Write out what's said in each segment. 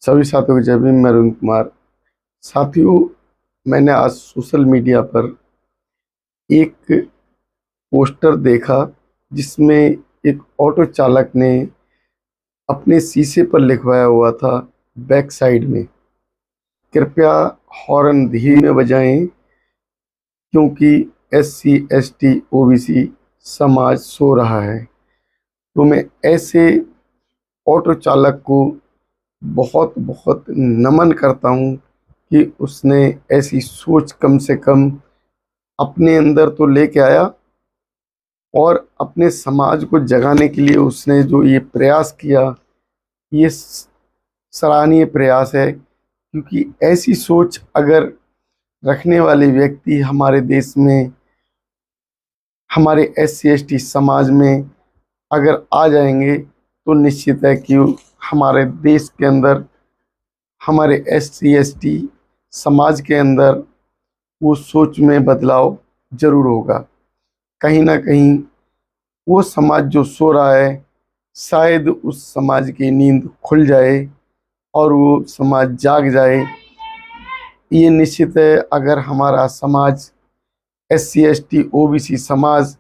सभी साथियों को जय भीम। मैं अरुण कुमार। साथियों, मैंने आज सोशल मीडिया पर एक पोस्टर देखा जिसमें एक ऑटो चालक ने अपने शीशे पर लिखवाया हुआ था बैक साइड में, कृपया हॉर्न धीमे बजाएं क्योंकि SC ST OBC समाज सो रहा है। तो मैं ऐसे ऑटो चालक को बहुत बहुत नमन करता हूँ कि उसने ऐसी सोच कम से कम अपने अंदर तो लेके आया और अपने समाज को जगाने के लिए उसने जो ये प्रयास किया, ये सराहनीय प्रयास है। क्योंकि ऐसी सोच अगर रखने वाले व्यक्ति हमारे देश में, हमारे SC ST समाज में अगर आ जाएंगे तो निश्चित है कि हमारे देश के अंदर, हमारे SC ST समाज के अंदर वो सोच में बदलाव जरूर होगा। कहीं ना कहीं वो समाज जो सो रहा है, शायद उस समाज की नींद खुल जाए और वो समाज जाग जाए। ये निश्चित है, अगर हमारा समाज SC ST OBC समाज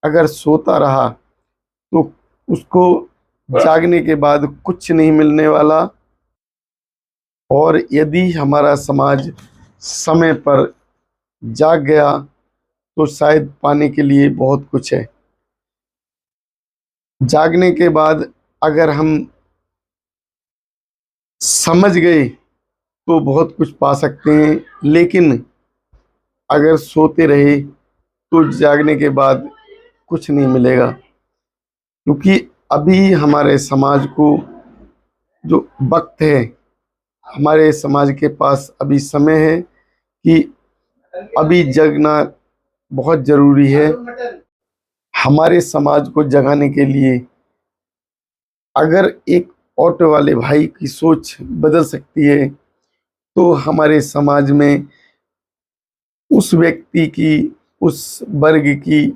अगर सोता रहा तो उसको जागने के बाद कुछ नहीं मिलने वाला। और यदि हमारा समाज समय पर जाग गया तो शायद पाने के लिए बहुत कुछ है। जागने के बाद अगर हम समझ गए तो बहुत कुछ पा सकते हैं, लेकिन अगर सोते रहे तो जागने के बाद कुछ नहीं मिलेगा। क्योंकि अभी हमारे समाज को जो वक्त है, हमारे समाज के पास अभी समय है कि अभी जगना बहुत ज़रूरी है। हमारे समाज को जगाने के लिए अगर एक ऑटो वाले भाई की सोच बदल सकती है तो हमारे समाज में उस व्यक्ति की, उस वर्ग की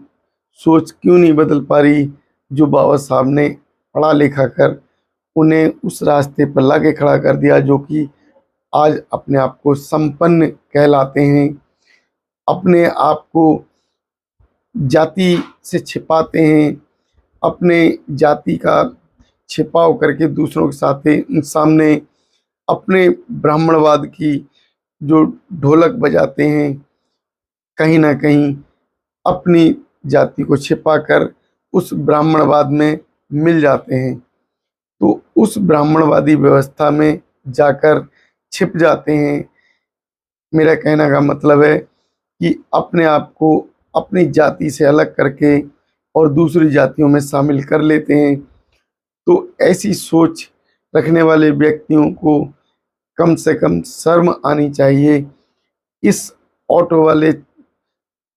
सोच क्यों नहीं बदल पा रही जो बाबा साहब ने पढ़ा लिखा कर उन्हें उस रास्ते पर लाके खड़ा कर दिया, जो कि आज अपने आप को संपन्न कहलाते हैं, अपने आप को जाति से छिपाते हैं, अपने जाति का छिपाव करके दूसरों के सामने अपने ब्राह्मणवाद की जो ढोलक बजाते हैं, कहीं ना कहीं अपनी जाति को छिपाकर उस ब्राह्मणवाद में मिल जाते हैं। तो उस ब्राह्मणवादी व्यवस्था में जाकर छिप जाते हैं। मेरा कहने का मतलब है कि अपने आप को अपनी जाति से अलग करके और दूसरी जातियों में शामिल कर लेते हैं। तो ऐसी सोच रखने वाले व्यक्तियों को कम से कम शर्म आनी चाहिए। इस ऑटो वाले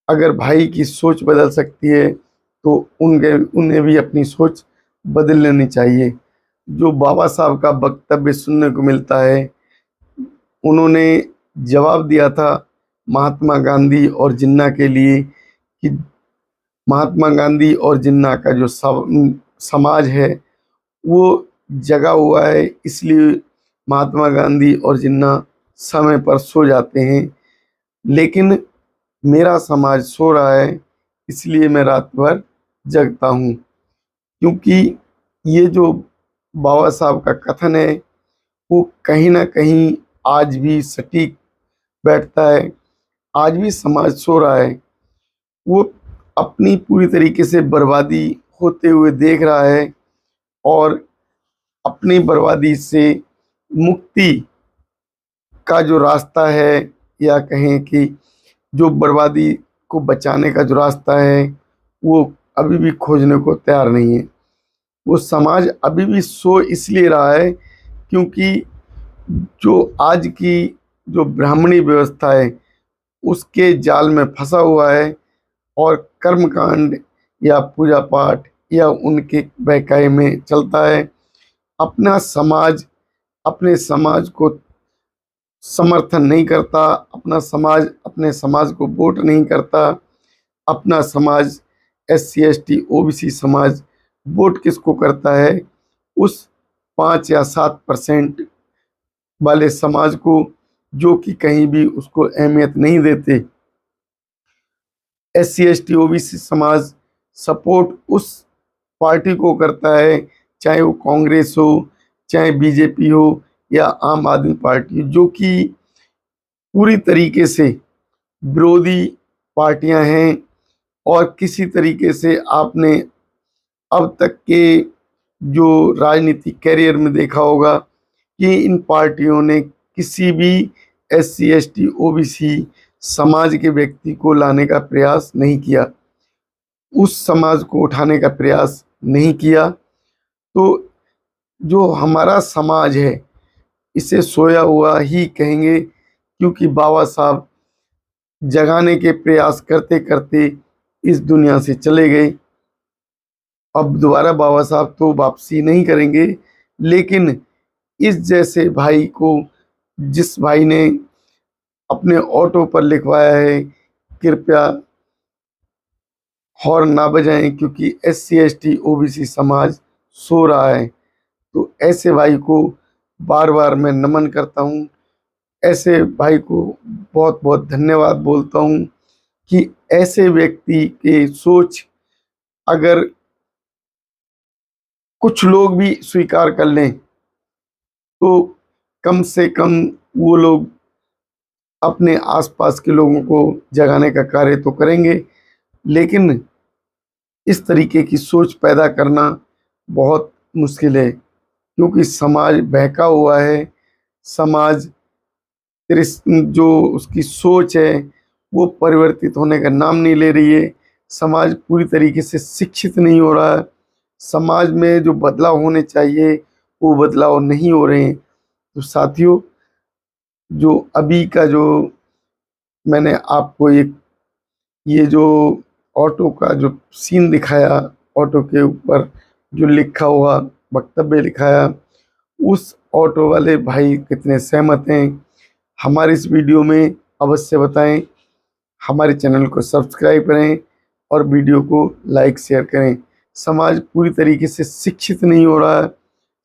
अगर भाई की सोच बदल सकती है तो उन्हें भी अपनी सोच बदल लेनी चाहिए। जो बाबा साहब का वक्तव्य सुनने को मिलता है, उन्होंने जवाब दिया था महात्मा गांधी और जिन्ना के लिए कि महात्मा गांधी और जिन्ना का जो समाज है वो जगा हुआ है, इसलिए महात्मा गांधी और जिन्ना समय पर सो जाते हैं, लेकिन मेरा समाज सो रहा है इसलिए मैं रात भर जगता हूँ। क्योंकि ये जो बाबा साहब का कथन है वो कहीं ना कहीं आज भी सटीक बैठता है। आज भी समाज सो रहा है, वो अपनी पूरी तरीके से बर्बादी होते हुए देख रहा है और अपनी बर्बादी से मुक्ति का जो रास्ता है, या कहें कि जो बर्बादी को बचाने का जो रास्ता है, वो अभी भी खोजने को तैयार नहीं है। वो समाज अभी भी सो इसलिए रहा है क्योंकि जो आज की जो ब्राह्मणी व्यवस्था है उसके जाल में फंसा हुआ है और कर्मकांड या पूजा पाठ या उनके बहकावे में चलता है। अपने समाज को समर्थन नहीं करता, अपने समाज को वोट नहीं करता। अपना समाज SC ST OBC समाज वोट किसको करता है? उस 5 या 7% वाले समाज को, जो कि कहीं भी उसको अहमियत नहीं देते। SC ST OBC समाज सपोर्ट उस पार्टी को करता है, चाहे वो कांग्रेस हो, चाहे बीजेपी हो या आम आदमी पार्टी हो, जो कि पूरी तरीके से विरोधी पार्टियां हैं। और किसी तरीके से आपने अब तक के जो राजनीतिक कैरियर में देखा होगा कि इन पार्टियों ने किसी भी SC ST OBC समाज के व्यक्ति को लाने का प्रयास नहीं किया, उस समाज को उठाने का प्रयास नहीं किया। तो जो हमारा समाज है इसे सोया हुआ ही कहेंगे, क्योंकि बाबा साहब जगाने के प्रयास करते करते इस दुनिया से चले गए। अब दोबारा बाबा साहब तो वापसी नहीं करेंगे, लेकिन इस जैसे भाई को, जिस भाई ने अपने ऑटो पर लिखवाया है कृपया हॉर्न ना बजाएं क्योंकि SC ST OBC समाज सो रहा है, तो ऐसे भाई को बार बार मैं नमन करता हूँ। ऐसे भाई को बहुत बहुत धन्यवाद बोलता हूँ कि ऐसे व्यक्ति के सोच अगर कुछ लोग भी स्वीकार कर लें तो कम से कम वो लोग अपने आसपास के लोगों को जगाने का कार्य तो करेंगे, लेकिन इस तरीके की सोच पैदा करना बहुत मुश्किल है, क्योंकि समाज बहका हुआ है। समाज जो उसकी सोच है वो परिवर्तित होने का नाम नहीं ले रही है। समाज पूरी तरीके से शिक्षित नहीं हो रहा है। समाज में जो बदलाव होने चाहिए वो बदलाव नहीं हो रहे हैं। तो साथियों, जो अभी का जो मैंने आपको एक ये जो ऑटो का जो सीन दिखाया, ऑटो के ऊपर जो लिखा हुआ वक्तव्य लिखाया, उस ऑटो वाले भाई कितने सहमत हैं हमारे इस वीडियो में अवश्य बताएं। हमारे चैनल को सब्सक्राइब करें और वीडियो को लाइक शेयर करें। समाज पूरी तरीके से शिक्षित नहीं हो रहा है।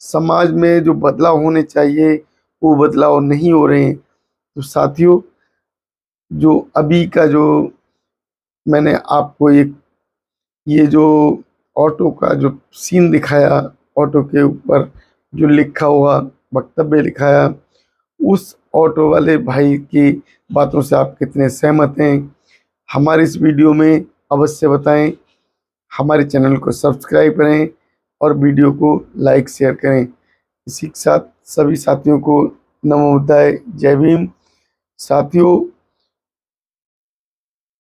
समाज में जो बदलाव होने चाहिए वो बदलाव नहीं हो रहे हैं। तो साथियों, जो अभी का जो मैंने आपको एक ये जो ऑटो का जो सीन दिखाया, ऑटो के ऊपर जो लिखा हुआ वक्तव्य लिखाया, उस ऑटो वाले भाई की बातों से आप कितने सहमत हैं हमारे इस वीडियो में अवश्य बताएं। हमारे चैनल को सब्सक्राइब करें और वीडियो को लाइक शेयर करें। इसी के साथ सभी साथियों को नमो बुद्धाय, जय भीम। साथियों,